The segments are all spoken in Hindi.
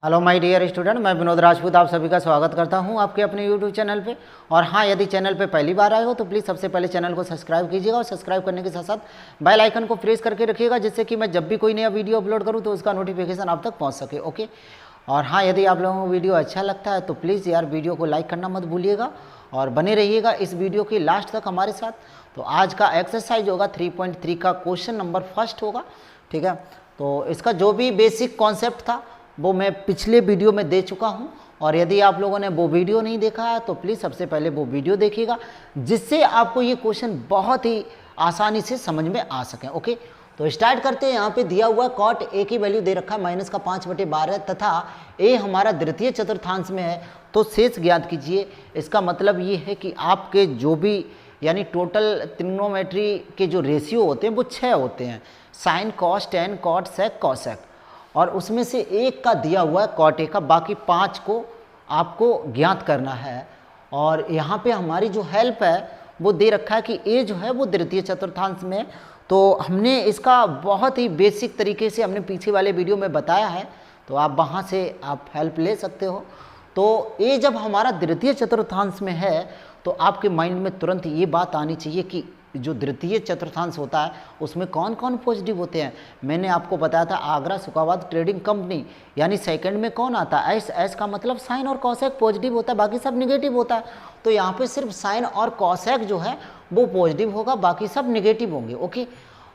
हेलो माय डियर स्टूडेंट, मैं विनोद राजपूत आप सभी का स्वागत करता हूं आपके अपने यूट्यूब चैनल पे। और हाँ, यदि चैनल पे पहली बार आए हो तो प्लीज़ सबसे पहले चैनल को सब्सक्राइब कीजिएगा और सब्सक्राइब करने के साथ साथ बेल आइकन को प्रेस करके रखिएगा, जिससे कि मैं जब भी कोई नया वीडियो अपलोड करूँ तो उसका नोटिफिकेशन आप तक पहुँच सके। ओके। और हाँ, यदि आप लोगों को वीडियो अच्छा लगता है तो प्लीज़ यार वीडियो को लाइक करना मत भूलिएगा और बने रहिएगा इस वीडियो के लास्ट तक हमारे साथ। तो आज का एक्सरसाइज होगा 3.3 का क्वेश्चन नंबर फर्स्ट होगा। ठीक है, तो इसका जो भी बेसिक कॉन्सेप्ट था वो मैं पिछले वीडियो में दे चुका हूं, और यदि आप लोगों ने वो वीडियो नहीं देखा है तो प्लीज़ सबसे पहले वो वीडियो देखिएगा, जिससे आपको ये क्वेश्चन बहुत ही आसानी से समझ में आ सके। ओके, तो स्टार्ट करते हैं। यहाँ पे दिया हुआ कॉट ए की वैल्यू दे रखा है -5/12 तथा ए हमारा द्वितीय चतुर्थांश में है, तो शेष ज्ञात कीजिए। इसका मतलब ये है कि आपके जो भी यानी टोटल ट्रिग्नोमेट्री के जो रेशियो होते हैं वो 6 होते हैं, sine, cos, tan, cot, sec, cosec, और उसमें से एक का दिया हुआ है कॉट ए का, बाकी 5 को आपको ज्ञात करना है। और यहाँ पे हमारी जो हेल्प है वो दे रखा है कि ए जो है वो द्वितीय चतुर्थांश में है, तो हमने इसका बहुत ही बेसिक तरीके से हमने पीछे वाले वीडियो में बताया है, तो आप वहाँ से आप हेल्प ले सकते हो। तो ए जब हमारा द्वितीय चतुर्थांश में है तो आपके माइंड में तुरंत ये बात आनी चाहिए कि जो द्वितीय चतुर्थांश होता है उसमें कौन कौन पॉजिटिव होते हैं। मैंने आपको बताया था आगरा सुखाबाद ट्रेडिंग कंपनी, यानी सेकंड में कौन आता है, एस। एस का मतलब साइन और कॉसेक पॉजिटिव होता है, बाकी सब निगेटिव होता है। तो यहाँ पे सिर्फ साइन और कॉसेक जो है वो पॉजिटिव होगा, बाकी सब निगेटिव होंगे। ओके,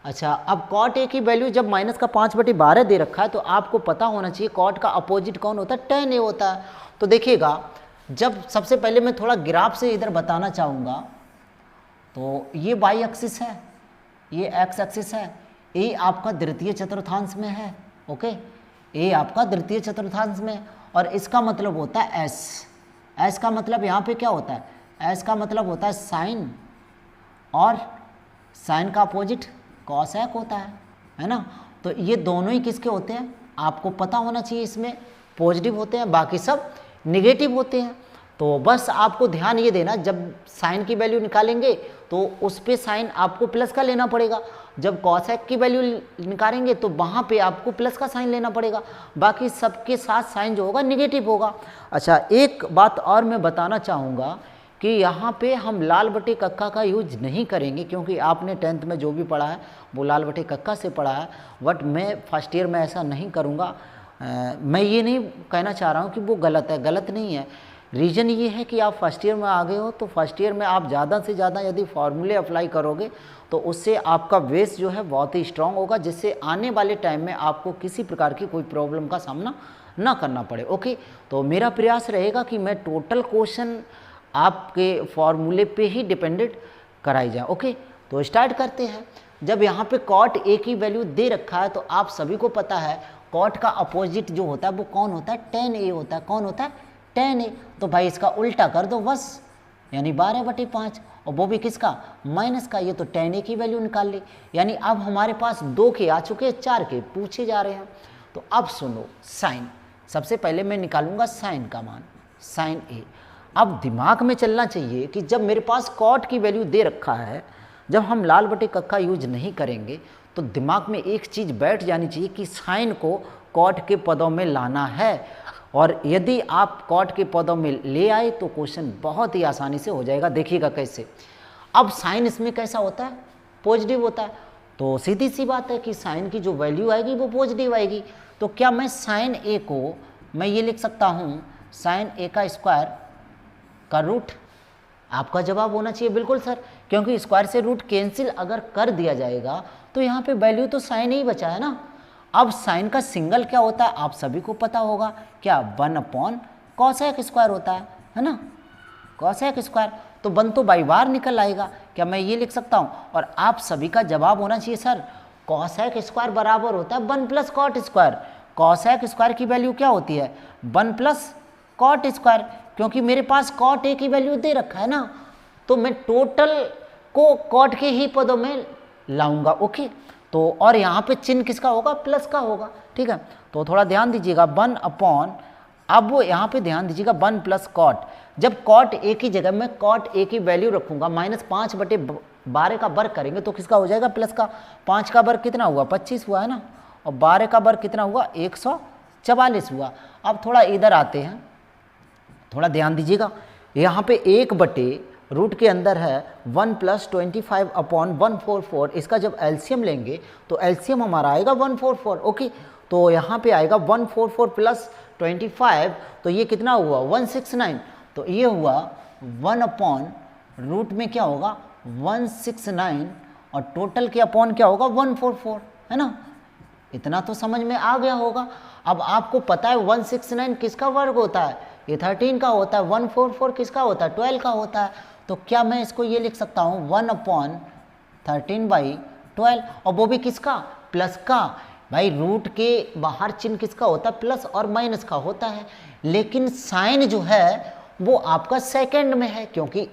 अच्छा, अब कॉट ए की वैल्यू जब -5/12 दे रखा है तो आपको पता होना चाहिए कॉट का अपोजिट कौन होता है, टेन ए होता है। तो देखिएगा, जब सबसे पहले मैं थोड़ा ग्राफ से इधर बताना चाहूँगा, तो ये वाई एक्सिस है, ये एक्स एक्सिस है, ए आपका द्वितीय चतुर्थांश में है। ओके, ए आपका द्वितीय चतुर्थांश में, और इसका मतलब होता है एस। एस का मतलब यहाँ पे क्या होता है, एस का मतलब होता है साइन, और साइन का अपोजिट कॉसेक होता है ना। तो ये दोनों ही किसके होते हैं आपको पता होना चाहिए, इसमें पॉजिटिव होते हैं, बाकी सब निगेटिव होते हैं। तो बस आपको ध्यान ये देना, जब साइन की वैल्यू निकालेंगे तो उस पे साइन आपको प्लस का लेना पड़ेगा, जब कॉसेक की वैल्यू निकालेंगे तो वहाँ पे आपको प्लस का साइन लेना पड़ेगा, बाकी सबके साथ साइन जो होगा निगेटिव होगा। अच्छा, एक बात और मैं बताना चाहूँगा कि यहाँ पे हम लाल बटे कक्का का यूज नहीं करेंगे, क्योंकि आपने 10th में जो भी पढ़ा है वो लाल बटे कक्का से पढ़ा है, बट मैं फर्स्ट ईयर में ऐसा नहीं करूँगा। मैं ये नहीं कहना चाह रहा हूँ कि वो गलत है, गलत नहीं है। रीज़न ये है कि आप फर्स्ट ईयर में आ गए हो, तो फर्स्ट ईयर में आप ज़्यादा से ज़्यादा यदि फॉर्मूले अप्लाई करोगे तो उससे आपका बेस जो है बहुत ही स्ट्रांग होगा, जिससे आने वाले टाइम में आपको किसी प्रकार की कोई प्रॉब्लम का सामना ना करना पड़े। ओके, तो मेरा प्रयास रहेगा कि मैं टोटल क्वेश्चन आपके फॉर्मूले पे ही डिपेंडेंट कराई जाए। ओके, तो स्टार्ट करते हैं। जब यहाँ पे कॉट ए की वैल्यू दे रखा है तो आप सभी को पता है कॉट का अपोजिट जो होता है वो कौन होता है, टेन ए होता है। कौन होता है, टेन ए। तो भाई इसका उल्टा कर दो बस, यानी 12/5, और वो भी किसका, माइनस का। ये तो टेन ए की वैल्यू निकाल ली, यानी अब हमारे पास 2 के आ चुके हैं, 4 के पूछे जा रहे हैं। तो अब सुनो, साइन सबसे पहले मैं निकालूंगा साइन का मान, साइन ए। अब दिमाग में चलना चाहिए कि जब मेरे पास कॉट की वैल्यू दे रखा है, जब हम लाल बटे कक्का यूज नहीं करेंगे तो दिमाग में एक चीज़ बैठ जानी चाहिए कि साइन को कॉट के पदों में लाना है, और यदि आप कॉट के पदों में ले आए तो क्वेश्चन बहुत ही आसानी से हो जाएगा। देखिएगा कैसे। अब साइन इसमें कैसा होता है, पॉजिटिव होता है, तो सीधी सी बात है कि साइन की जो वैल्यू आएगी वो पॉजिटिव आएगी। तो क्या मैं साइन ए को मैं ये लिख सकता हूँ, साइन ए का स्क्वायर का रूट। आपका जवाब होना चाहिए बिल्कुल सर, क्योंकि स्क्वायर से रूट कैंसिल अगर कर दिया जाएगा तो यहाँ पे वैल्यू तो साइन ही बचा है ना। अब साइन का सिंगल क्या होता है आप सभी को पता होगा, क्या 1/कॉसेक स्क्वायर होता है ना, कॉसेक स्क्वायर। तो 1 तो बाई बार निकल आएगा, क्या मैं ये लिख सकता हूँ। और आप सभी का जवाब होना चाहिए सर, कॉसेक स्क्वायर बराबर होता है 1 + कॉट स्क्वायर। कॉसेक स्क्वायर की वैल्यू क्या होती है, 1 + कॉट स्क्वायर, क्योंकि मेरे पास कॉट ए की वैल्यू दे रखा है ना, तो मैं टोटल को कॉट के ही पदों में लाऊंगा। ओके, तो और यहाँ पे चिन्ह किसका होगा, प्लस का होगा। ठीक है, तो थोड़ा ध्यान दीजिएगा, 1/, अब वो यहाँ पे ध्यान दीजिएगा 1 + कॉट। जब कॉट ए की जगह मैं कॉट ए की वैल्यू रखूंगा, -5/12 का वर्ग करेंगे तो किसका हो जाएगा, प्लस का। 5 का वर्ग कितना हुआ, 25 हुआ है ना, और 12 का वर्ग कितना हुआ, 100 44 हुआ। अब थोड़ा इधर आते हैं, थोड़ा ध्यान दीजिएगा। यहाँ पे 1 रूट के अंदर है 1 + 25/144। इसका जब एलसीएम लेंगे तो एलसीएम हमारा आएगा 144। ओके, तो यहाँ पे आएगा 144 + 25, तो ये कितना हुआ 169। तो ये हुआ 1/रूट में क्या होगा 169 और टोटल के अपॉन क्या होगा 144, है ना। इतना तो समझ में आ गया होगा। अब आपको पता है 169 किसका वर्ग होता है, ये 13 का होता है। 144 किसका होता है, 12 का होता है। तो क्या मैं इसको ये लिख सकता हूँ 1/13/12, और वो भी किसका, प्लस का। भाई रूट के बाहर चिन्ह किसका होता है, प्लस और माइनस का होता है। लेकिन साइन जो है वो आपका सेकंड में है, क्योंकि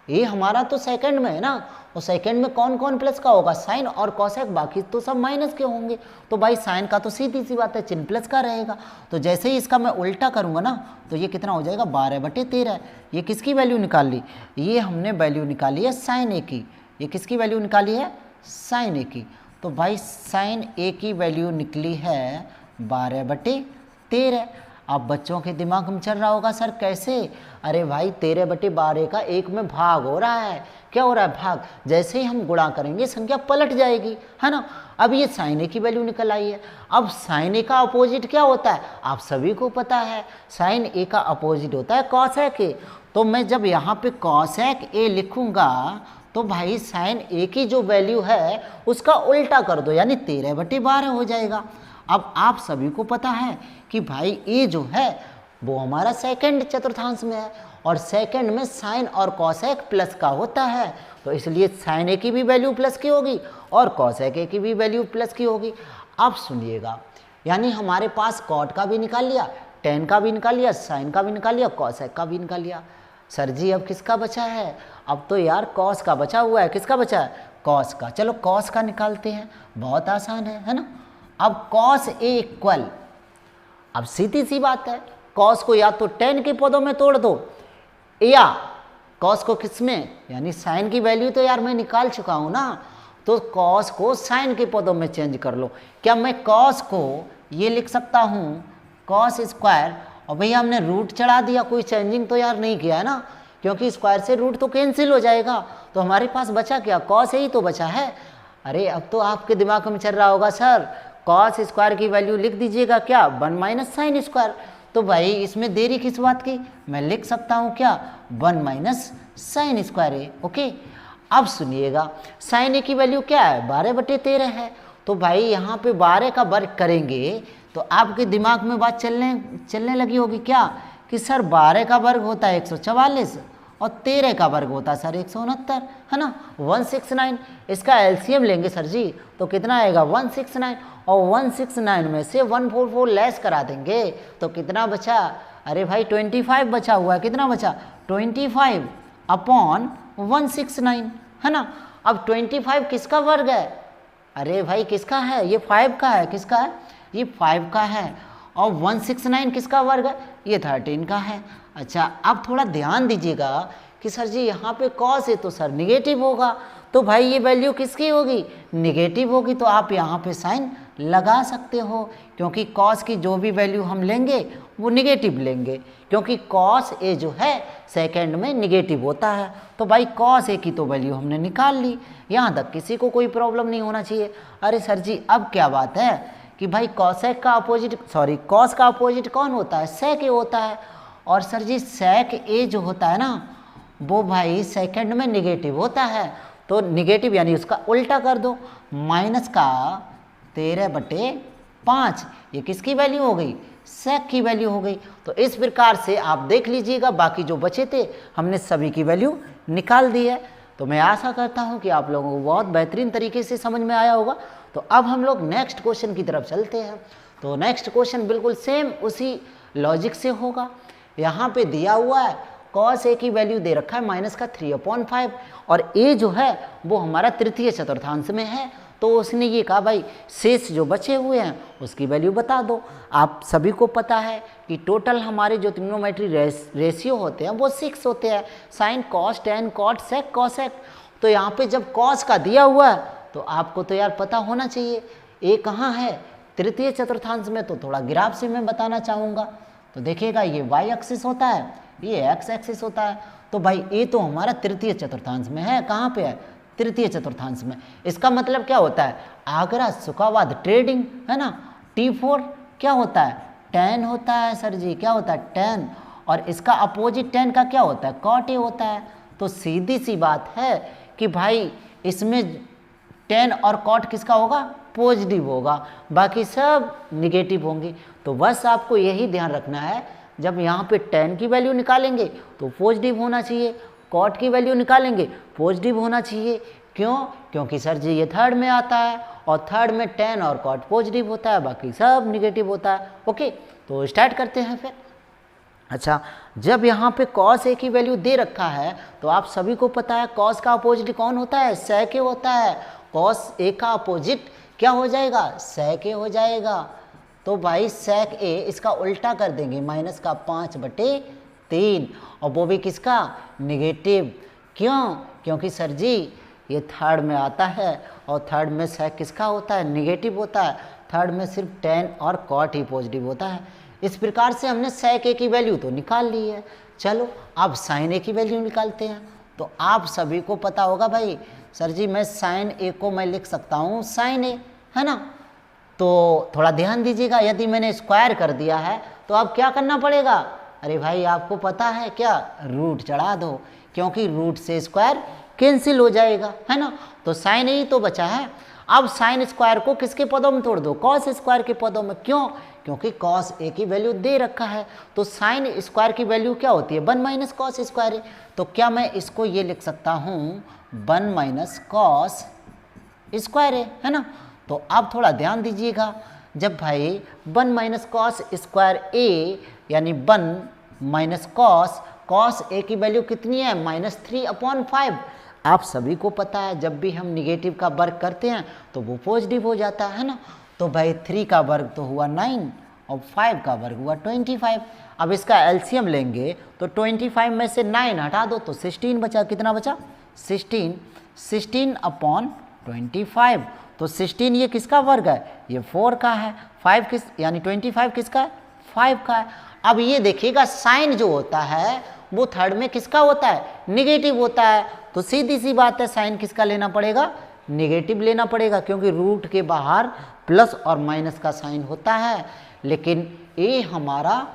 ए हमारा तो सेकंड में है ना। और सेकंड में कौन कौन प्लस का होगा, साइन और कोसेक, बाकी तो सब माइनस के होंगे। तो भाई साइन का तो सीधी सी बात है चिन्ह प्लस का रहेगा। तो जैसे ही इसका मैं उल्टा करूंगा ना, तो ये कितना हो जाएगा 12/13। ये किसकी वैल्यू निकाल ली, ये हमने वैल्यू निकाली है साइन ए की। ये किसकी वैल्यू निकाली है, साइन ए की। तो भाई साइन ए की वैल्यू निकली है 12/13। अब बच्चों के दिमाग में चल रहा होगा सर कैसे, अरे भाई 13/12 का 1 में भाग हो रहा है। क्या हो रहा है, भाग। जैसे ही हम गुणा करेंगे संख्या पलट जाएगी, है ना। अब ये साइन ए की वैल्यू निकल आई है। अब साइन ए का अपोजिट क्या होता है, आप सभी को पता है, साइन ए का अपोजिट होता है कॉसेक ए। तो मैं जब यहाँ पे कॉसेक ए लिखूंगा तो भाई साइन ए की जो वैल्यू है उसका उल्टा कर दो, यानी 13/12 हो जाएगा। अब आप सभी को पता है कि भाई ए जो है वो हमारा सेकंड चतुर्थांश में है, और सेकंड में साइन और कॉसेक प्लस का होता है। तो इसलिए साइन ए की भी वैल्यू प्लस की होगी और कॉसेक ए की भी वैल्यू प्लस की होगी। अब सुनिएगा, यानी हमारे पास कॉट का भी निकाल लिया, टेन का भी निकाल लिया, साइन का भी निकाल लिया, कॉसेक का भी निकाल लिया। सर जी अब किसका बचा है, अब तो यार कॉस का बचा हुआ है। किसका बचा है, कॉस का। चलो कॉस का निकालते हैं, बहुत आसान है ना। अब कॉस ए इक्वल, अब सीधी सी बात है, कॉस को या तो टेन के पदों में तोड़ दो, या कॉस को किस में, यानी साइन की वैल्यू तो यार मैं निकाल चुका हूं ना, तो कॉस को साइन के पदों में चेंज कर लो। क्या मैं कॉस को ये लिख सकता हूं कॉस स्क्वायर, और भैया हमने रूट चढ़ा दिया, कोई चेंजिंग तो यार नहीं किया है ना, क्योंकि स्क्वायर से रूट तो कैंसिल हो जाएगा। तो हमारे पास बचा क्या, कॉस ही तो बचा है। अरे अब तो आपके दिमाग में चल रहा होगा सर कॉस स्क्वायर की वैल्यू लिख दीजिएगा क्या, 1 - साइन स्क्वायर। तो भाई इसमें देरी किस बात की, मैं लिख सकता हूँ क्या 1 - साइन स्क्वायर है। ओके, अब सुनिएगा साइन ए की वैल्यू क्या है 12/13 है। तो भाई यहाँ पे 12 का वर्ग करेंगे तो आपके दिमाग में बात चलने लगी होगी क्या, कि सर 12 का वर्ग होता है 144 और 13 का वर्ग होता है सर 169, है ना, 169। इसका एलसीएम लेंगे सर जी तो कितना आएगा 169, और 169 में से 144 लेस करा देंगे तो कितना बचा, अरे भाई 25 बचा हुआ है। कितना बचा 25/169, है ना। अब 25 किसका वर्ग है, अरे भाई किसका है, ये 5 का है। किसका है, ये 5 का है। और 169 किसका वर्ग है, ये 13 का है। अच्छा अब थोड़ा ध्यान दीजिएगा कि सर जी यहाँ पे कॉस है तो सर निगेटिव होगा, तो भाई ये वैल्यू किसकी होगी, निगेटिव होगी। तो आप यहाँ पे साइन लगा सकते हो, क्योंकि कॉस की जो भी वैल्यू हम लेंगे वो निगेटिव लेंगे, क्योंकि कॉस ए जो है सेकंड में निगेटिव होता है। तो भाई कॉस ए की तो वैल्यू हमने निकाल ली, यहाँ तक किसी को कोई प्रॉब्लम नहीं होना चाहिए। अरे सर जी अब क्या बात है कि भाई कॉसेक का अपोजिट, सॉरी कॉस का अपोजिट कौन होता है, सेक ए होता है। और सर जी सेक ए जो होता है ना वो भाई सेकंड में निगेटिव होता है, तो निगेटिव यानी उसका उल्टा कर दो, माइनस का 13/5। ये किसकी वैल्यू हो गई, सेक की वैल्यू हो गई। तो इस प्रकार से आप देख लीजिएगा, बाकी जो बचे थे हमने सभी की वैल्यू निकाल दी है। तो मैं आशा करता हूँ कि आप लोगों को बहुत बेहतरीन तरीके से समझ में आया होगा। तो अब हम लोग नेक्स्ट क्वेश्चन की तरफ चलते हैं। तो नेक्स्ट क्वेश्चन बिल्कुल सेम उसी लॉजिक से होगा। यहाँ पे दिया हुआ है कॉस ए की वैल्यू दे रखा है -3/5, और ए जो है वो हमारा तृतीय चतुर्थांश में है। तो उसने ये कहा भाई शेष जो बचे हुए हैं उसकी वैल्यू बता दो। आप सभी को पता है कि टोटल हमारे जो ट्रिग्नोमेट्री रेशियो होते हैं वो 6 होते हैं, sine cos tan cot sec cosec. तो यहाँ पे जब कॉस का दिया हुआ है तो आपको तो यार पता होना चाहिए ए कहाँ है तृतीय चतुर्थांश में तो थोड़ा ग्राफ से मैं बताना चाहूँगा। तो देखिएगा ये y एक्सिस होता है, ये x एक्सिस होता है। तो भाई ये तो हमारा तृतीय चतुर्थांश में है। कहाँ पे है? तृतीय चतुर्थांश में। इसका मतलब क्या होता है? आगरा सुखावाद ट्रेडिंग, है ना। T4 क्या होता है? tan होता है सर जी। क्या होता है? tan। और इसका अपोजिट tan का क्या होता है? cot A होता है। तो सीधी सी बात है कि भाई इसमें tan और cot किसका होगा? पॉजिटिव होगा, बाकी सब निगेटिव होंगे। तो बस आपको यही ध्यान रखना है, जब यहाँ पे tan की वैल्यू निकालेंगे तो पॉजिटिव होना चाहिए, cot की वैल्यू निकालेंगे पॉजिटिव होना चाहिए। क्यों? क्योंकि सर जी ये थर्ड में आता है और थर्ड में tan और cot पॉजिटिव होता है, बाकी सब निगेटिव होता है। ओके, तो स्टार्ट करते हैं फिर। अच्छा, जब यहाँ पे cos A की वैल्यू दे रखा है तो आप सभी को पता है cos का अपोजिट कौन होता है? sec A होता है। cos A का अपोजिट क्या हो जाएगा? sec A हो जाएगा। तो भाई sec A इसका उल्टा कर देंगे, माइनस का 5/3, और वो भी किसका? निगेटिव। क्यों? क्योंकि सर जी ये थर्ड में आता है और थर्ड में sec किसका होता है? निगेटिव होता है। थर्ड में सिर्फ tan और cot ही पॉजिटिव होता है। इस प्रकार से हमने sec A की वैल्यू तो निकाल ली है। चलो अब sin A की वैल्यू निकालते हैं। तो आप सभी को पता होगा भाई, सर जी मैं sin A को मैं लिख सकता हूँ sin A, है ना। तो थोड़ा ध्यान दीजिएगा, यदि मैंने स्क्वायर कर दिया है तो अब क्या करना पड़ेगा? अरे भाई आपको पता है क्या? रूट चढ़ा दो, क्योंकि रूट से स्क्वायर कैंसिल हो जाएगा, है ना। तो sin A ही तो बचा है। अब साइन स्क्वायर को किसके पदों में तोड़ दो? कॉस स्क्वायर के पदों में। क्यों? क्योंकि कॉस ए की वैल्यू दे रखा है। तो साइन स्क्वायर की वैल्यू क्या होती है? 1 माइनस कॉस स्क्वायर है। तो क्या मैं इसको ये लिख सकता हूँ 1 माइनस कॉस स्क्वायर है ना। तो अब थोड़ा ध्यान दीजिएगा, जब भाई 1 माइनस कॉस स्क्वायर ए यानी 1 माइनस कॉस ए की वैल्यू कितनी है? -3/5। आप सभी को पता है जब भी हम निगेटिव का वर्ग करते हैं तो वो पॉजिटिव हो जाता है ना। तो भाई 3 का वर्ग तो हुआ 9 और 5 का वर्ग हुआ 25। अब इसका एलसीएम लेंगे तो 25 में से 9 हटा दो तो 16 बचा। कितना बचा? 16/25। तो 16 ये किसका वर्ग है? ये 4 का है। 5 किस यानी 25 किसका है? 5 का है। अब ये देखिएगा साइन जो होता है वो थर्ड में किसका होता है? निगेटिव होता है। तो सीधी सी बात है साइन किसका लेना पड़ेगा? निगेटिव लेना पड़ेगा, क्योंकि रूट के बाहर प्लस और माइनस का साइन होता है। लेकिन ए हमारा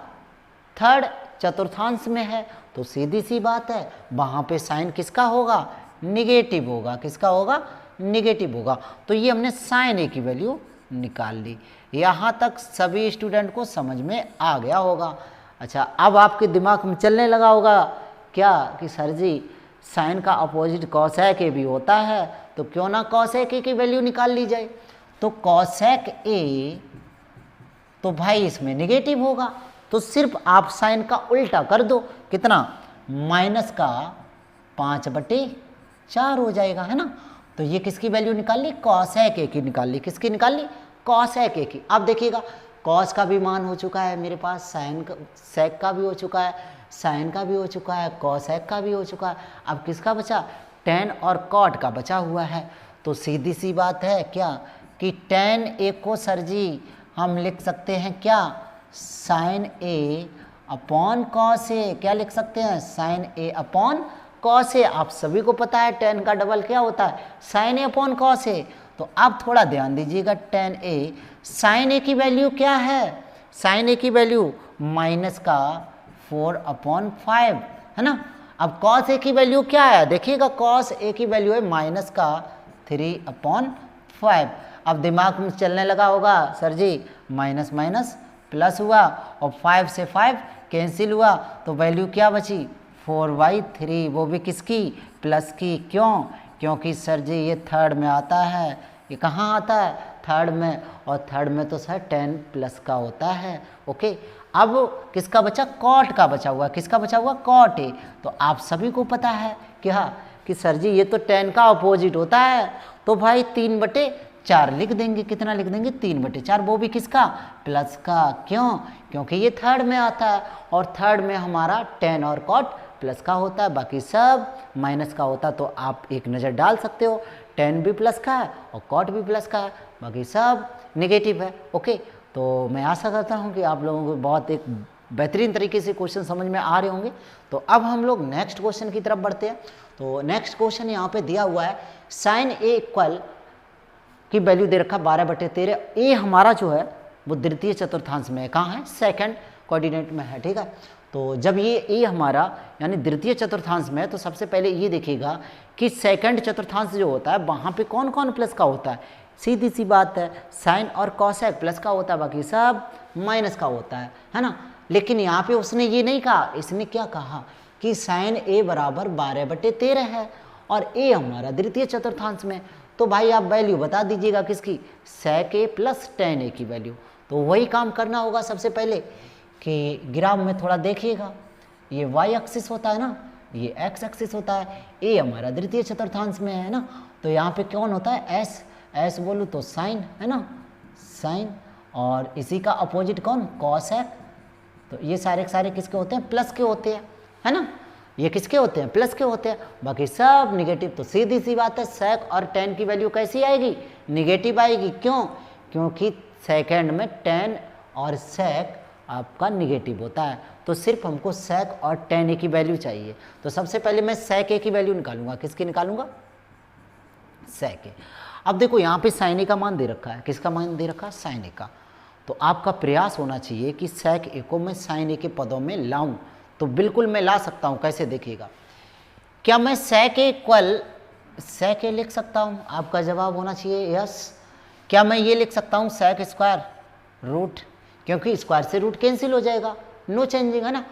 थर्ड चतुर्थांश में है तो सीधी सी बात है वहाँ पे साइन किसका होगा? निगेटिव होगा। किसका होगा? निगेटिव होगा। तो ये हमने साइन ए की वैल्यू निकाल ली। यहाँ तक सभी स्टूडेंट को समझ में आ गया होगा। अच्छा, अब आपके दिमाग में चलने लगा होगा क्या कि सर जी साइन का अपोजिट कॉसेक ए भी होता है, तो क्यों ना कॉसेक ए की वैल्यू निकाल ली जाए। तो कॉसेक ए तो भाई इसमें निगेटिव होगा, तो सिर्फ आप साइन का उल्टा कर दो। कितना? माइनस का 5/4 हो जाएगा, है ना। तो ये किसकी वैल्यू निकाल ली? कॉसेक ए की निकाल ली। किसकी निकाल ली? कॉसेक ए की। अब देखिएगा कॉस का भी मान हो चुका है मेरे पास, साइन का सेक का भी हो चुका है, साइन का भी हो चुका है, कॉसेक का भी हो चुका है। अब किसका बचा? टेन और कॉट का बचा हुआ है। तो सीधी सी बात है क्या कि टेन ए को सर जी हम लिख सकते हैं क्या? साइन ए अपॉन कॉस ए। क्या लिख सकते हैं? साइन ए अपॉन कॉस ए। आप सभी को पता है टेन का डबल क्या होता है? साइन ए अपॉन कॉस ए। तो आप थोड़ा ध्यान दीजिएगा, टेन ए साइन ए की वैल्यू क्या है? साइन ए की वैल्यू माइनस का 4/5 है ना। अब कॉस ए की वैल्यू क्या है? देखिएगा कॉस ए की वैल्यू है माइनस का 3/5। अब दिमाग में चलने लगा होगा सर जी माइनस माइनस प्लस हुआ और 5 से 5 कैंसिल हुआ, तो वैल्यू क्या बची? 4/3। वो भी किसकी? प्लस की। क्यों? क्योंकि सर जी ये थर्ड में आता है। ये कहाँ आता है? थर्ड में। और थर्ड में तो सर 10 प्लस का होता है। ओके, अब किसका बचा? कॉट का बचा हुआ। किसका बचा हुआ? Cot A. तो आप सभी को पता है कि हाँ कि सर जी ये तो 10 का अपोजिट होता है, तो भाई 3/4 लिख देंगे। कितना लिख देंगे? 3/4। वो भी किसका? प्लस का। क्यों? क्योंकि ये थर्ड में आता है और थर्ड में हमारा 10 और कॉट प्लस का होता है, बाकी सब माइनस का होता है। तो आप एक नज़र डाल सकते हो, 10 भी प्लस का है और कॉट भी प्लस का है, बाकी सब निगेटिव है। ओके, तो मैं आशा करता हूँ कि आप लोगों को बहुत एक बेहतरीन तरीके से क्वेश्चन समझ में आ रहे होंगे। तो अब हम लोग नेक्स्ट क्वेश्चन की तरफ बढ़ते हैं। तो नेक्स्ट क्वेश्चन यहाँ पे दिया हुआ है साइन ए इक्वल की वैल्यू दे रखा 12/13। ए हमारा जो है वो द्वितीय चतुर्थांश में है, कहाँ है, सेकंड कोऑर्डिनेट में है, ठीक है। तो जब ये ए हमारा यानी द्वितीय चतुर्थांश में है तो सबसे पहले ये देखिएगा कि सेकंड चतुर्थांश जो होता है वहाँ पे कौन कौन प्लस का होता है, सीधी सी बात है, साइन और कॉसेक प्लस का होता है, बाकी सब माइनस का होता है ना। लेकिन यहाँ पे उसने ये नहीं कहा, इसने क्या कहा कि साइन ए बराबर 12/13 है और ए हमारा द्वितीय चतुर्थांश में। तो भाई आप वैल्यू बता दीजिएगा किसकी, sec a plus tan a की वैल्यू। तो वही काम करना होगा सबसे पहले कि ग्राफ में थोड़ा देखिएगा, ये y एक्सिस होता है ना, ये x एक्सिस होता है, a हमारा द्वितीय चतुर्थांश में है ना, तो यहाँ पे कौन होता है, s बोलूँ तो साइन है ना, साइन, और इसी का अपोजिट कौन, cosec। तो ये सारे के सारे किसके होते हैं, प्लस के होते हैं, है ना, ये किसके होते हैं, प्लस के होते हैं, बाकी सब निगेटिव। तो सीधी सी बात है sec और tan की वैल्यू कैसी आएगी, निगेटिव आएगी। क्यों, क्योंकि सेकंड में tan और sec आपका निगेटिव होता है। तो सिर्फ हमको sec और tan a की वैल्यू चाहिए। तो सबसे पहले मैं sec a की वैल्यू निकालूंगा, किसकी निकालूंगा, sec a। अब देखो यहाँ पे sin a का मान दे रखा है, किसका मान दे रखा है, sin a का। तो आपका प्रयास होना चाहिए कि sec a को मैं sin a के पदों में लाऊं। तो बिल्कुल मैं ला सकता हूं, कैसे देखिएगा, क्या मैं sec a equal sec a लिख सकता हूं, आपका जवाब होना चाहिए यस। क्या मैं ये लिख सकता हूं sec स्क्वायर रूट, क्योंकि स्क्वायर से रूट कैंसिल हो जाएगा, नो चेंजिंग है ना।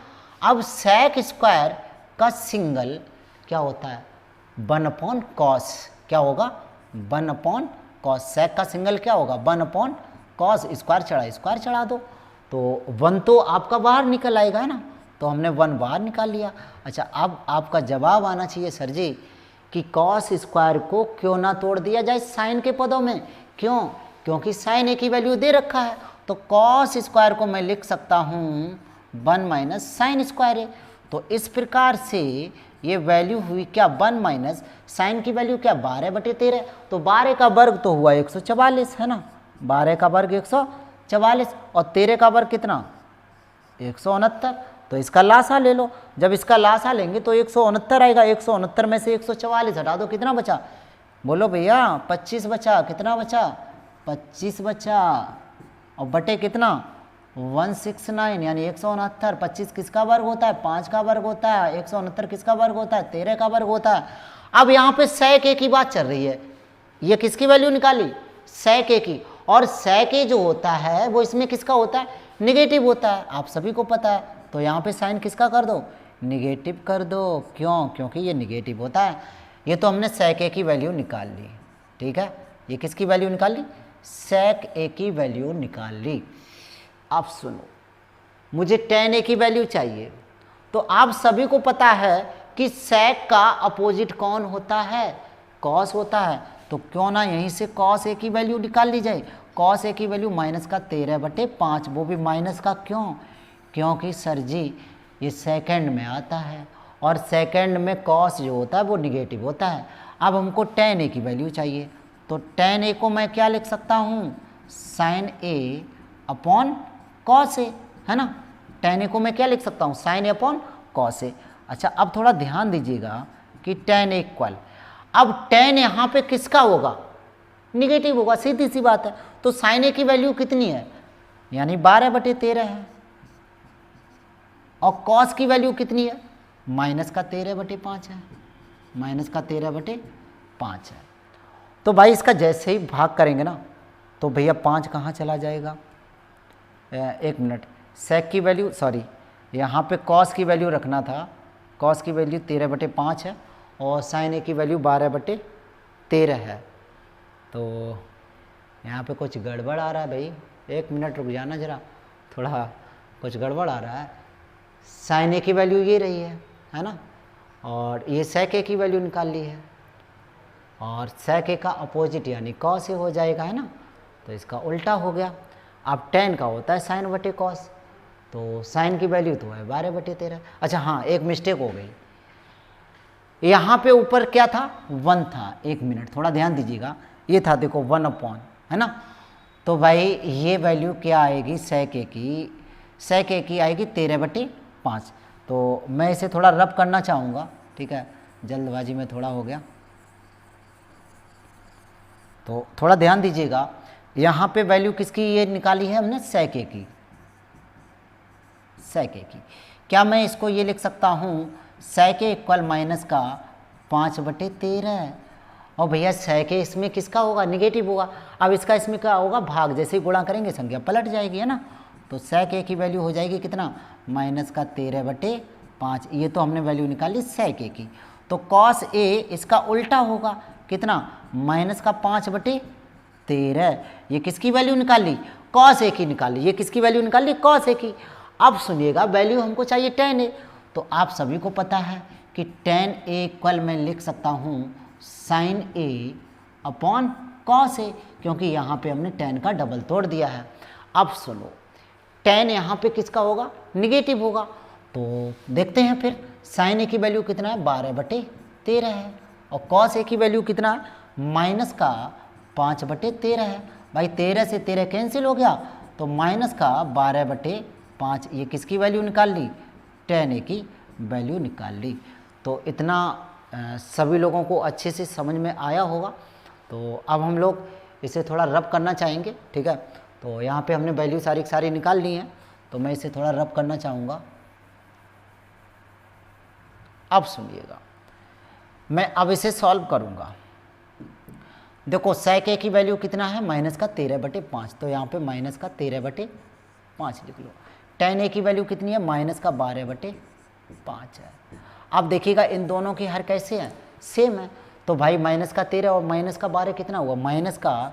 अब sec स्क्वायर का सिंगल क्या होता है, 1/cos, क्या होगा, 1/cos। sec का सिंगल क्या होगा, 1/cos, स्क्वायर चढ़ा दो, तो 1 तो आपका बाहर निकल आएगा है ना, तो हमने 1 बाहर निकाल लिया। अच्छा, अब आपका जवाब आना चाहिए सर जी कि cos स्क्वायर को क्यों ना तोड़ दिया जाए साइन के पदों में, क्यों, क्योंकि साइन a की वैल्यू दे रखा है। तो cos स्क्वायर को मैं लिख सकता हूँ 1 माइनस साइन स्क्वायर है। तो इस प्रकार से ये वैल्यू हुई क्या, 1 माइनस साइन की वैल्यू क्या, 12/13। तो 12 का वर्ग तो हुआ 144 है ना, 12 का वर्ग 144 और 13 का वर्ग कितना, 169। तो इसका लासा ले लो, जब इसका लासा लेंगे तो 169 आएगा, 169 में से 144 हटा दो, कितना बचा, बोलो भैया, 25 बचा, कितना बचा, 25 बचा, और बटे कितना, 169 यानी 169। 25 किसका वर्ग होता है, 5 का वर्ग होता है, 169 किसका वर्ग होता है, 13 का वर्ग होता है। अब यहाँ पे sec a की बात चल रही है, ये किसकी वैल्यू निकाली, sec a की, और sec a जो होता है वो इसमें किसका होता है, निगेटिव होता है, आप सभी को पता है। तो यहाँ पे साइन किसका कर दो, निगेटिव कर दो, क्यों, क्योंकि ये निगेटिव होता है। ये तो हमने sec a की वैल्यू निकाल ली, ठीक है, ये किसकी वैल्यू निकाल ली, sec a की वैल्यू निकाल ली। अब सुनो, मुझे tan a की वैल्यू चाहिए। तो आप सभी को पता है कि sec का अपोजिट कौन होता है, cos होता है। तो क्यों ना यहीं से cos a की वैल्यू निकाल ली जाए। cos a की वैल्यू माइनस का 13/5, वो भी माइनस का, क्यों, क्योंकि सर जी ये सेकंड में आता है और सेकंड में cos जो होता है वो निगेटिव होता है। अब हमको tan a की वैल्यू चाहिए, तो tan a को मैं क्या लिख सकता हूँ, sin a upon cos a, है ना, tan a को मैं क्या लिख सकता हूँ, sin a upon cos a। अच्छा, अब थोड़ा ध्यान दीजिएगा कि tan a इक्वल, अब tan यहाँ पे किसका होगा, निगेटिव होगा, सीधी सी बात है। तो sin a की वैल्यू कितनी है, यानी 12/13 है, और cos की वैल्यू कितनी है, माइनस का 13/5 है, माइनस का 13/5 है। तो भाई इसका जैसे ही भाग करेंगे ना तो भैया 5 कहाँ चला जाएगा, एक मिनट, sec की वैल्यू, सॉरी यहाँ पे cos की वैल्यू रखना था, cos की वैल्यू 13/5 है और sin a की वैल्यू 12/13 है। तो यहाँ पे कुछ गड़बड़ आ रहा है भाई, एक मिनट रुक जाना जरा, थोड़ा कुछ गड़बड़ आ रहा है। sin a की वैल्यू ये रही है ना, और ये sec a की वैल्यू निकाल ली है, और sec a का अपोजिट यानी cos a हो जाएगा, है ना, तो इसका उल्टा हो गया। अब tan का होता है sin/cos, तो sin की वैल्यू तो है 12/13। अच्छा हाँ, एक मिस्टेक हो गई, यहाँ पे ऊपर क्या था, 1 था, एक मिनट थोड़ा ध्यान दीजिएगा, ये था देखो 1 अपॉन, है ना, तो भाई ये वैल्यू क्या आएगी sec a की, sec a की आएगी 13/5। तो मैं इसे थोड़ा रब करना चाहूँगा, ठीक है, जल्दबाजी में थोड़ा हो गया, तो थोड़ा ध्यान दीजिएगा। यहाँ पे वैल्यू किसकी ये निकाली है हमने, sec a की, sec a की। क्या मैं इसको ये लिख सकता हूँ sec a इक्वल माइनस का 5/13, और भैया sec a इसमें किसका होगा, निगेटिव होगा। अब इसका इसमें क्या होगा, भाग, जैसे ही गुणा करेंगे संख्या पलट जाएगी, है ना। तो sec a की वैल्यू हो जाएगी कितना, माइनस का 13/5। ये तो हमने वैल्यू निकाली sec a की। तो cos a इसका उल्टा होगा, कितना, माइनस का 5/13। ये किसकी वैल्यू निकाल ली, cos a की निकाल ली। ये किसकी वैल्यू निकाल ली, cos a की। अब सुनिएगा, वैल्यू हमको चाहिए tan a। तो आप सभी को पता है कि tan a इक्वल मैं लिख सकता हूँ sin a upon cos a, क्योंकि यहाँ पे हमने tan का डबल तोड़ दिया है। अब सुनो, tan यहाँ पे किसका होगा, निगेटिव होगा। तो देखते हैं फिर, sin a की वैल्यू कितना है, 12/13 है, और cos a की वैल्यू कितना है, माइनस का 5/13 है। भाई 13 से 13 कैंसिल हो गया, तो माइनस का 12/5। ये किसकी वैल्यू निकाल ली, tan a की वैल्यू निकाल ली। तो इतना सभी लोगों को अच्छे से समझ में आया होगा। तो अब हम लोग इसे थोड़ा रब करना चाहेंगे, ठीक है। तो यहाँ पे हमने वैल्यू सारी सारी निकाल ली हैं, तो मैं इसे थोड़ा रब करना चाहूँगा। अब सुनिएगा, मैं अब इसे सॉल्व करूँगा। देखो sec a की वैल्यू कितना है, माइनस का 13/5, तो यहाँ पे माइनस का 13/5 लिख लो। tan a की वैल्यू कितनी है, माइनस का 12/5 है। अब देखिएगा इन दोनों की हर कैसे हैं, सेम है। तो भाई माइनस का 13 और माइनस का 12 कितना हुआ, माइनस का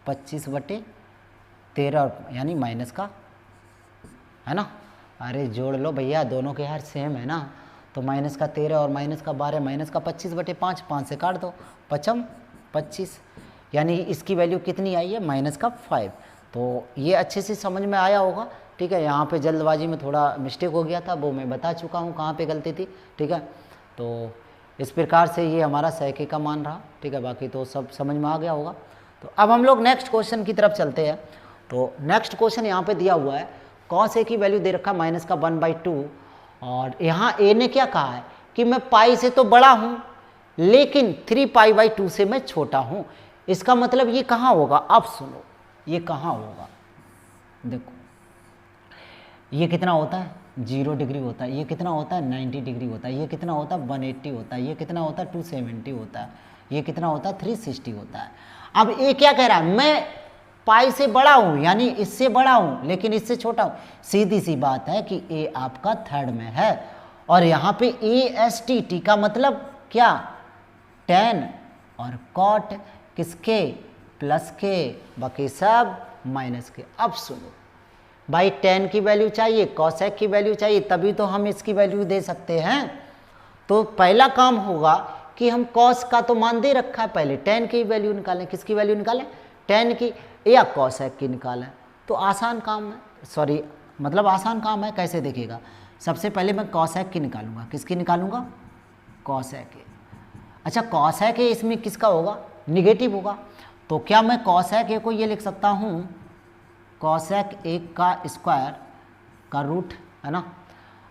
25/13, यानी माइनस का, है ना। अरे जोड़ लो भैया, दोनों के हर सेम है ना। तो माइनस का 13 और माइनस का 12, माइनस का 25/5, 5 से काट दो, 25, यानी इसकी वैल्यू कितनी आई है, माइनस का 5। तो ये अच्छे से समझ में आया होगा, ठीक है। यहाँ पे जल्दबाजी में थोड़ा मिस्टेक हो गया था, वो मैं बता चुका हूँ कहाँ पे गलती थी, ठीक है। तो इस प्रकार से ये हमारा sec a का मान रहा, ठीक है। बाकी तो सब समझ में आ गया होगा। तो अब हम लोग नेक्स्ट क्वेश्चन की तरफ चलते हैं। तो नेक्स्ट क्वेश्चन यहाँ पे दिया हुआ है, cos a की वैल्यू दे रखा माइनस का 1/2, और यहाँ a ने क्या कहा है कि मैं पाई से तो बड़ा हूँ, लेकिन 3π/2 से मैं छोटा हूँ। इसका मतलब ये कहाँ होगा, अब सुनो, ये कहाँ होगा। देखो ये कितना होता है, 0 डिग्री होता है, ये कितना होता है, 90 डिग्री होता है, ये कितना होता है, 180 होता है, ये कितना होता है, 270 होता है, ये कितना होता है, 360 होता है। अब ये क्या कह रहा है, मैं पाई से बड़ा हूँ, यानी इससे बड़ा हूँ, लेकिन इससे छोटा हूँ। सीधी सी बात है कि ए आपका थर्ड में है, और यहाँ पे AST का मतलब क्या, tan और cot, किसके, प्लस के, बाकी सब माइनस के। अब सुनो भाई, tan की वैल्यू चाहिए, cosec की वैल्यू चाहिए, तभी तो हम इसकी वैल्यू दे सकते हैं। तो पहला काम होगा कि हम cos का तो मान दे रखा है, पहले tan की वैल्यू निकालें। किसकी वैल्यू निकालें, tan की या cosec की निकालें। तो आसान काम है, सॉरी मतलब आसान काम है। कैसे देखिएगा, सबसे पहले मैं cosec की निकालूंगा। किसकी निकालूंगा, cosec की। अच्छा cosec इसमें किसका होगा, निगेटिव होगा। तो क्या मैं cosec को ये लिख सकता हूँ, cosec 1 का स्क्वायर का रूट, है ना।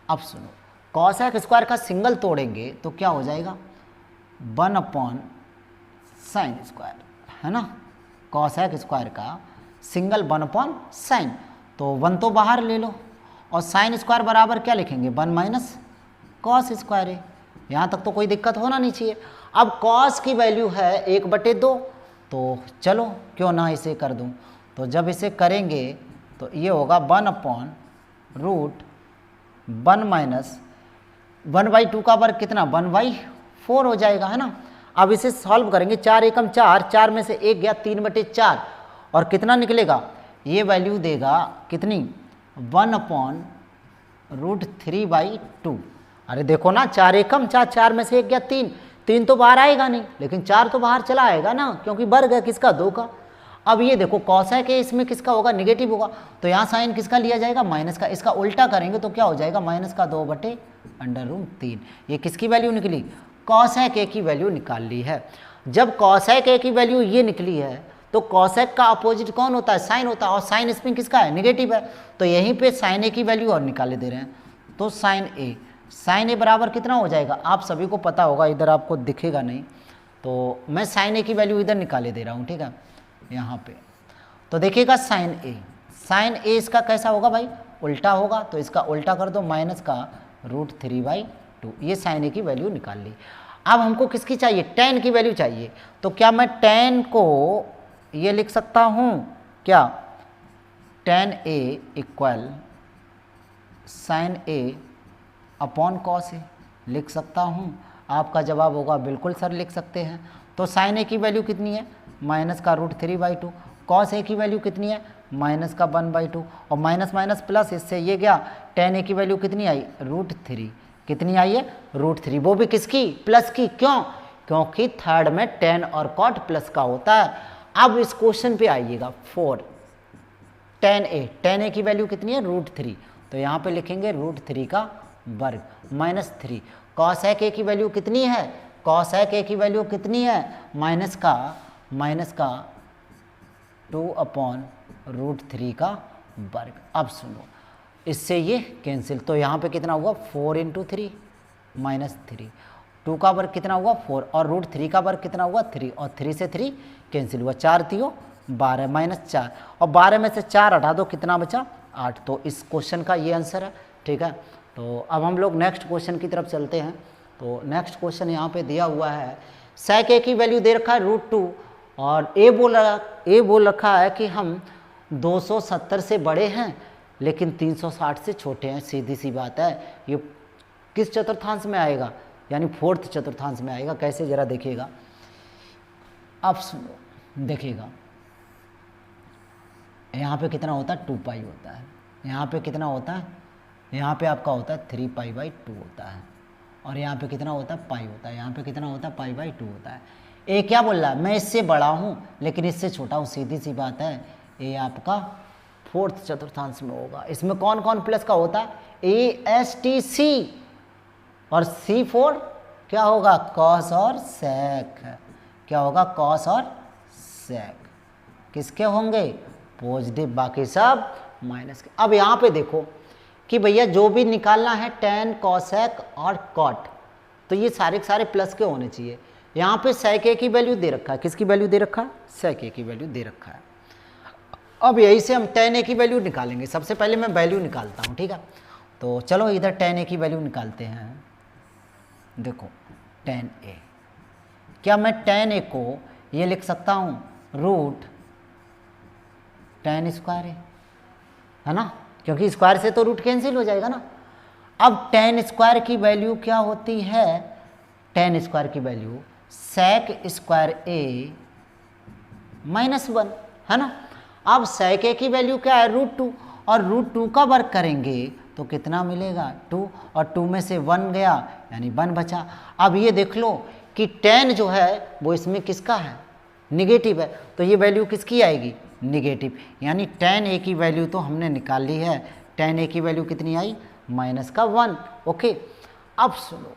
अब सुनो, cosec स्क्वायर का सिंगल तोड़ेंगे तो क्या हो जाएगा, 1/sin स्क्वायर, है ना। cosec स्क्वायर का सिंगल 1/sin, तो 1 तो बाहर ले लो, और sin स्क्वायर बराबर क्या लिखेंगे, 1 - cos स्क्वायर है। यहाँ तक तो कोई दिक्कत होना नहीं चाहिए। अब cos की वैल्यू है 1/2, तो चलो क्यों ना इसे कर दूँ। तो जब इसे करेंगे तो ये होगा 1/√1 - 1/2 का वर्ग कितना, 1/4 हो जाएगा, है ना। अब इसे सॉल्व करेंगे, 4 एकम 4, 4 में से 1 गया, 3/4, और कितना निकलेगा, ये वैल्यू देगा कितनी, 1/√3/2। अरे देखो ना, 4 एकम 4, 4 में से 1 गया, 3, 3 तो बाहर आएगा नहीं, लेकिन 4 तो बाहर चला आएगा ना, क्योंकि वर्ग है किसका, 2 का। अब ये देखो cosec इसमें किसका होगा, निगेटिव होगा, तो यहाँ साइन किसका लिया जाएगा, माइनस का। इसका उल्टा करेंगे तो क्या हो जाएगा, माइनस का 2/√3। ये किसकी वैल्यू निकली, cosec की वैल्यू निकाल ली है। जब cosec की वैल्यू ये निकली है, तो कॉसेक का अपोजिट कौन होता है? साइन होता है, और साइन इसमें किसका है? नेगेटिव है। तो यहीं पे साइन ए की वैल्यू और निकाले दे रहे हैं, तो साइन ए बराबर कितना हो जाएगा? आप सभी को पता होगा, इधर आपको दिखेगा नहीं, तो मैं साइन ए की वैल्यू इधर निकाले दे रहा हूँ, ठीक है, यहाँ पे। तो देखिएगा साइन ए इसका कैसा होगा भाई? उल्टा होगा, तो इसका उल्टा कर दो, माइनस का √3/2। ये साइन ए की वैल्यू निकाल ली। अब हमको किसकी चाहिए? tan की वैल्यू चाहिए। तो क्या मैं tan को ये लिख सकता हूँ क्या? tan A equal sine A upon cos A लिख सकता हूँ। आपका जवाब होगा बिल्कुल सर लिख सकते हैं। तो साइन ए की वैल्यू कितनी है? माइनस का √3/2। कॉस ए की वैल्यू कितनी है? माइनस का 1/2। और माइनस माइनस प्लस, इससे ये गया, tan ए की वैल्यू कितनी आई? √3। कितनी आई है? √3, वो भी किसकी? प्लस की। क्यों? क्योंकि थर्ड में tan और cot प्लस का होता है। अब इस क्वेश्चन पे आइएगा 4, tan a की वैल्यू कितनी है? √3, तो यहाँ पे लिखेंगे √3 का वर्ग माइनस 3। cosec a की वैल्यू कितनी है? cosec a की वैल्यू कितनी है? माइनस का 2/√3 का वर्ग। अब सुनो, इससे ये कैंसिल, तो यहाँ पे कितना हुआ? 4 × 3 -3। 2 का वर्ग कितना हुआ? 4, और √3 का वर्ग कितना हुआ? 3, और 3 से 3 कैंसिल हुआ, 4 3 12 -4, और 12 में से 4 हटा दो, कितना बचा? 8। तो इस क्वेश्चन का ये आंसर है, ठीक है। तो अब हम लोग नेक्स्ट क्वेश्चन की तरफ चलते हैं। तो नेक्स्ट क्वेश्चन यहाँ पे दिया हुआ है, sec a की वैल्यू दे रखा है √2, और ए बोल रखा है कि हम 270 से बड़े हैं लेकिन 360 से छोटे हैं। सीधी सी बात है, ये किस चतुर्थांश में आएगा? यानी फोर्थ चतुर्थांश में आएगा। कैसे, जरा देखिएगा। अब सुनो, देखिएगा यहाँ पे कितना होता है? 2π होता है। यहाँ पे कितना होता है? यहाँ पे आपका होता है 3π/2 होता है, और यहाँ पे कितना होता है? पाई होता है। यहाँ पे कितना होता है? π/2 होता है। ए क्या बोल रहा है? मैं इससे बड़ा हूँ लेकिन इससे छोटा हूँ। सीधी सी बात है, ए आपका फोर्थ चतुर्थांश में होगा। इसमें कौन कौन प्लस का होता है? ASTC, और C4 क्या होगा? कॉस और सेक। क्या होगा? कॉस और सेक। किसके होंगे? पॉजिटिव, बाकी सब माइनस के। अब यहाँ पे देखो कि भैया जो भी निकालना है tan, cosec और cot, तो ये सारे के सारे प्लस के होने चाहिए। यहाँ पे sec a की वैल्यू दे रखा है। किसकी वैल्यू दे रखा है? sec a की वैल्यू दे रखा है। अब यही से हम tan a की वैल्यू निकालेंगे। सबसे पहले मैं वैल्यू निकालता हूँ, ठीक है। तो चलो इधर tan a की वैल्यू निकालते हैं। देखो tan a, क्या मैं tan a को ये लिख सकता हूँ? √tan स्क्वायर है ना, क्योंकि स्क्वायर से तो रूट कैंसिल हो जाएगा ना। अब tan स्क्वायर की वैल्यू क्या होती है? tan स्क्वायर की वैल्यू sec स्क्वायर a -1 है ना। अब sec a की वैल्यू क्या है? √2, और √2 का वर्ग करेंगे तो कितना मिलेगा? 2, और 2 में से 1 गया, यानी 1 बचा। अब ये देख लो कि tan जो है वो इसमें किसका है? निगेटिव है, तो ये वैल्यू किसकी आएगी? निगेटिव। यानी tan a की वैल्यू तो हमने निकाल ली है। tan a की वैल्यू कितनी आई? -1। ओके, अब सुनो,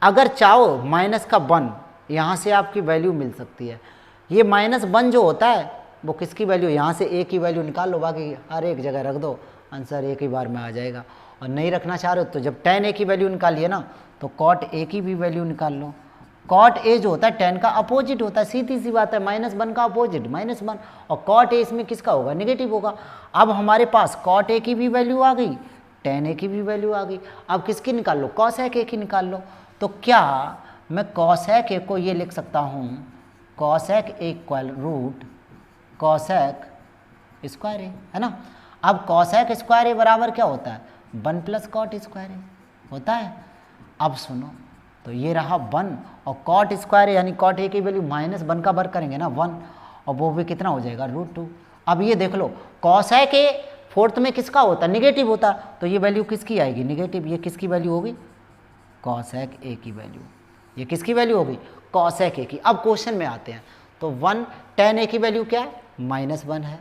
अगर चाहो -1 यहाँ से आपकी वैल्यू मिल सकती है। ये -1 जो होता है वो किसकी वैल्यू? यहाँ से a की वैल्यू निकाल लो, बाकी हर एक जगह रख दो, आंसर एक ही बार में आ जाएगा। और नहीं रखना चाह रहे हो तो जब tan a की वैल्यू निकालिए ना, तो cot a की भी वैल्यू निकाल लो। cot a जो होता है tan का अपोजिट होता है, सीधी सी बात है, -1 का अपोजिट -1, और cot a इसमें किसका होगा? नेगेटिव होगा। अब हमारे पास cot a की भी वैल्यू आ गई, tan a की भी वैल्यू आ गई। अब किसकी निकाल लो? cosec a की निकाल लो। तो क्या मैं cosec a को ये लिख सकता हूँ? cosec a equal √cosec square a, है ना। अब cosec स्क्वायर a बराबर क्या होता है? 1 + cot स्क्वायर a होता है। अब सुनो, तो ये रहा 1, और cot स्क्वायर यानी cot a की वैल्यू -1 का वर्ग करेंगे ना, 1, और वो भी कितना हो जाएगा? √2। अब ये देख लो, cosec a फोर्थ में किसका होता? निगेटिव होता, तो ये वैल्यू किसकी आएगी? निगेटिव। ये किसकी वैल्यू होगी? cosec a की वैल्यू। ये किसकी वैल्यू होगी? cosec a की। अब क्वेश्चन में आते हैं, तो 1 tan a की वैल्यू क्या है? -1 है।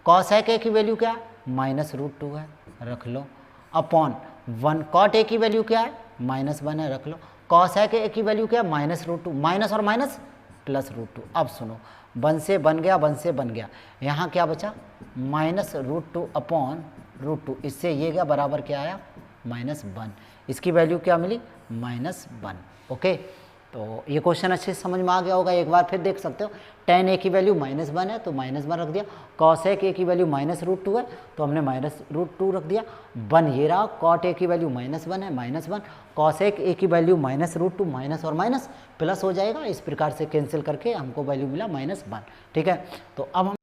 cosec a की वैल्यू क्या है? -√2 है, रख लो, अपॉन 1 cot a की वैल्यू क्या है? -1 है, रख लो। cosec a की वैल्यू क्या है? -√2, माइनस और माइनस +√2। अब सुनो, 1 से बन गया, 1 से बन गया, यहाँ क्या बचा -√2 अपॉन √2, इससे ये गया बराबर क्या आया -1, इसकी वैल्यू क्या मिली -1। ओके, तो ये क्वेश्चन अच्छे से समझ में आ गया होगा। एक बार फिर देख सकते हो, tan a की वैल्यू -1 है तो -1 रख दिया, cosec a की वैल्यू -√2 है तो हमने -√2 रख दिया, 1 ये रहा, cot a की वैल्यू -1 है -1, cosec a की वैल्यू -√2, माइनस और माइनस प्लस हो जाएगा, इस प्रकार से कैंसिल करके हमको वैल्यू मिला -1। ठीक है, तो अब हम